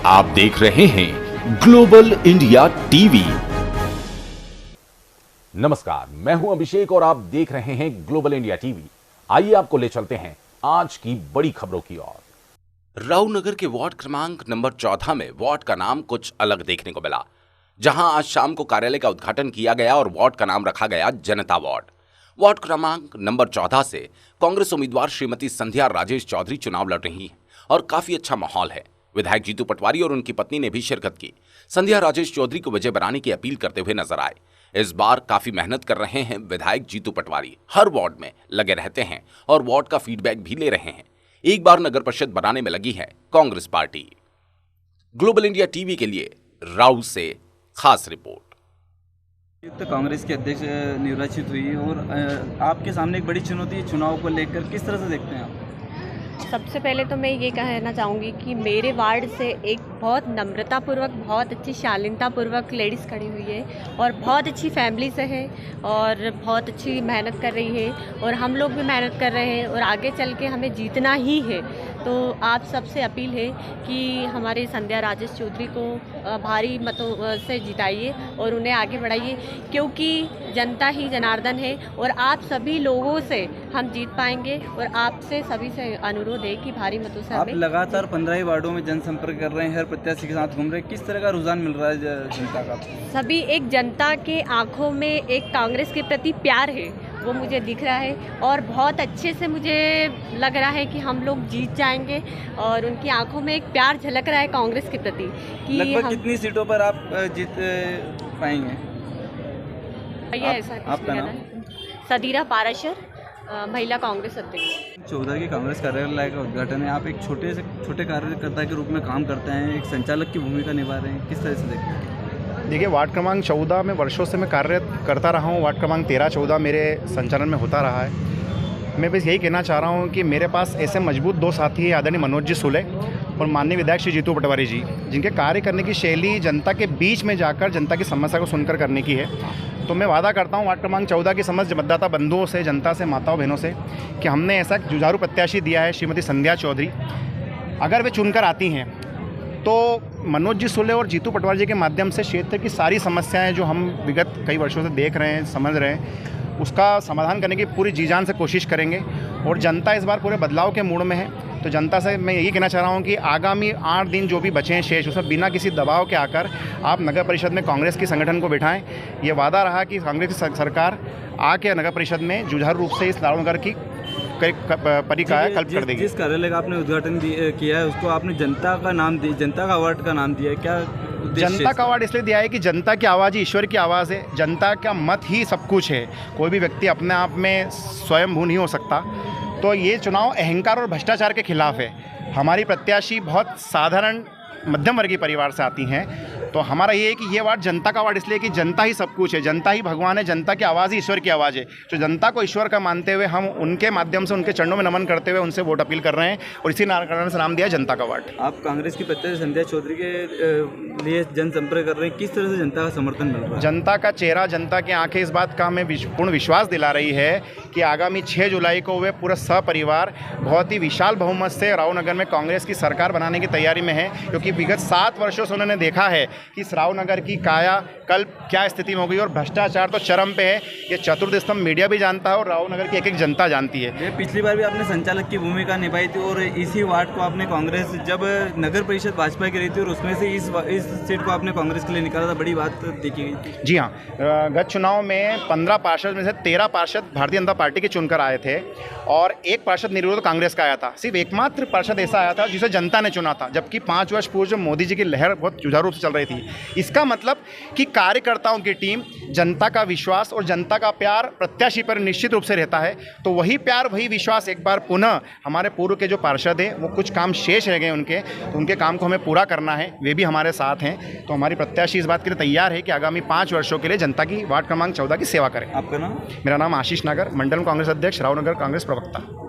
आप देख रहे हैं ग्लोबल इंडिया टीवी। नमस्कार, मैं हूं अभिषेक और आप देख रहे हैं ग्लोबल इंडिया टीवी। आइए आपको ले चलते हैं आज की बड़ी खबरों की ओर। रावनगर के वार्ड क्रमांक नंबर 14 में वार्ड का नाम कुछ अलग देखने को मिला, जहां आज शाम को कार्यालय का उद्घाटन किया गया और वार्ड का नाम रखा गया जनता वार्ड। वार्ड क्रमांक नंबर 14 से कांग्रेस उम्मीदवार श्रीमती संध्या राजेश चौधरी चुनाव लड़ रही हैं और काफी अच्छा माहौल है। विधायक जीतू पटवारी और उनकी पत्नी ने भी शिरकत की। संध्या राजेश चौधरी को विजय बनाने की अपील करते हुए नजर आए। इस बार काफी मेहनत कर रहे हैं विधायक जीतू पटवारी, हर वार्ड में लगे रहते हैं और वार्ड का फीडबैक भी ले रहे हैं। एक बार नगर परिषद बनाने में लगी है Congress party. Global India TV के लिए राव से खास रिपोर्ट। तो कांग्रेस के अध्यक्ष निर्वाचित हुई और आपके सामने एक बड़ी चुनौती है चुनाव को लेकर, किस तरह से देखते हैं आप? सबसे पहले तो मैं ये कहना चाहूँगी कि मेरे वार्ड से एक बहुत नम्रतापूर्वक, बहुत अच्छी शालीनतापूर्वक लेडीज़ खड़ी हुई है और बहुत अच्छी फैमिली से है और बहुत अच्छी मेहनत कर रही है और हम लोग भी मेहनत कर रहे हैं और आगे चल के हमें जीतना ही है। तो आप सबसे अपील है कि हमारे संध्या राजेश चौधरी को भारी मतों से जिताइए और उन्हें आगे बढ़ाइए, क्योंकि जनता ही जनार्दन है और आप सभी लोगों से हम जीत पाएंगे। और आपसे सभी से अनुरोध है कि भारी मतों से आप लगातार 15 वार्डों में जनसंपर्क कर रहे हैं, हर प्रत्याशी के साथ घूम रहे हैं, किस तरह का रुझान मिल रहा है जनता का? सभी एक जनता के आंखों में एक कांग्रेस के प्रति प्यार है, वो मुझे दिख रहा है और बहुत अच्छे से मुझे लग रहा है कि हम लोग जीत जाएंगे और उनकी आंखों में एक प्यार झलक रहा है कांग्रेस के प्रति कि लगभग कितनी सीटों पर आप जीत पाएंगे? आपका नाम? सदीरा पाराशर, महिला कांग्रेस अध्यक्ष। 14 की कांग्रेस कार्यालय का उद्घाटन है, आप एक छोटे कार्यकर्ता के रूप में काम करते हैं, एक संचालक की भूमिका निभा रहे हैं, किस तरह से देखते हैं? देखिए, वार्ड क्रमांक 14 में वर्षों से मैं कार्य करता रहा हूँ। वार्ड क्रमांक 13-14 मेरे संचालन में होता रहा है। मैं बस यही कहना चाह रहा हूँ कि मेरे पास ऐसे मजबूत दो साथी हैं, आदरणीय मनोज जी सुले और माननीय विधायक श्री जीतू पटवारी जी, जिनके कार्य करने की शैली जनता के बीच में जाकर जनता की समस्या को सुनकर करने की है। तो मैं वादा करता हूँ वार्ड क्रमांक 14 की समस्त मतदाता बंधुओं से, जनता से, माताओं बहनों से कि हमने ऐसा जुझारू प्रत्याशी दिया है श्रीमती संध्या चौधरी। अगर वे चुनकर आती हैं तो मनोज जी सुले और जीतू पटवारी जी के माध्यम से क्षेत्र की सारी समस्याएं जो हम विगत कई वर्षों से देख रहे हैं, समझ रहे हैं, उसका समाधान करने की पूरी जी जान से कोशिश करेंगे। और जनता इस बार पूरे बदलाव के मूड में है, तो जनता से मैं यही कहना चाह रहा हूँ कि आगामी 8 दिन जो भी बचे हैं शेष, उसमें बिना किसी दबाव के आकर आप नगर परिषद में कांग्रेस की संगठन को बिठाएं। ये वादा रहा कि कांग्रेस की सरकार आके नगर परिषद में जुझारू रूप से इस रावनगर की परिकाया कल्प कर देगी। जिस कार्यालय का आपने उद्घाटन किया है उसको आपने जनता का अवार्ड का नाम दिया है, क्या जनता का अवार्ड इसलिए दिया है कि जनता की आवाज़ ही ईश्वर की आवाज़ है, जनता का मत ही सब कुछ है। कोई भी व्यक्ति अपने आप में स्वयंभू नहीं हो सकता। तो ये चुनाव अहंकार और भ्रष्टाचार के खिलाफ है। हमारी प्रत्याशी बहुत साधारण मध्यम वर्गीय परिवार से आती हैं, तो हमारा ये है कि ये वार्ड जनता का वार्ड इसलिए कि जनता ही सब कुछ है, जनता ही भगवान है, जनता की आवाज़ ही ईश्वर की आवाज़ है। तो जनता को ईश्वर का मानते हुए हम उनके माध्यम से, उनके चरणों में नमन करते हुए उनसे वोट अपील कर रहे हैं और इसी कारण से नाम दिया जनता का वार्ड। आप कांग्रेस की प्रत्याशी संध्या चौधरी के लिए जनसंपर्क कर रहे हैं, किस तरह से जनता का समर्थन मिल रहा है? जनता का चेहरा, जनता की आंखें इस बात का हमें पूर्ण विश्वास दिला रही है कि आगामी 6 जुलाई को वे पूरा सपरिवार बहुत ही विशाल बहुमत से रावनगर में कांग्रेस की सरकार बनाने की तैयारी में है। क्योंकि विगत 7 वर्षों से उन्होंने देखा है कि इस रावनगर की काया कल्प क्या स्थिति में हो गई और भ्रष्टाचार तो चरम पे है। ये चतुर्थ स्तंभ मीडिया भी जानता है और रावनगर की एक जनता जानती है। ये पिछली बार भी आपने संचालक की भूमिका निभाई थी और इसी वार्ड को आपने कांग्रेस, जब नगर परिषद भाजपा की रही थी और उसमें से इस सीट को आपने कांग्रेस के लिए निकाला था, बड़ी बात देखी गई थी। जी हाँ, गत चुनाव में 15 पार्षद में से 13 पार्षद भारतीय जनता पार्टी के चुनकर आए थे और एक पार्षद निर्विरोध कांग्रेस का आया था। सिर्फ एकमात्र पार्षद ऐसा आया था जिसे जनता ने चुना था, जबकि 5 वर्ष पूर्व मोदी जी की लहर बहुत जुझारू रूप से चल रही थी। इसका मतलब कि कार्यकर्ताओं की टीम, जनता का विश्वास और जनता का प्यार प्रत्याशी पर निश्चित रूप से रहता है। तो वही प्यार, वही विश्वास एक बार पुनः हमारे पूर्व के जो पार्षद हैं, वो कुछ काम शेष रह गए उनके, तो उनके काम को हमें पूरा करना है। वे भी हमारे साथ हैं। तो हमारी प्रत्याशी इस बात के लिए तैयार है कि आगामी 5 वर्षों के लिए जनता की वार्ड क्रमांक 14 की सेवा करें। आपका नाम? मेरा नाम आशीष नागर, मंडल कांग्रेस अध्यक्ष, रावनगर कांग्रेस प्रवक्ता।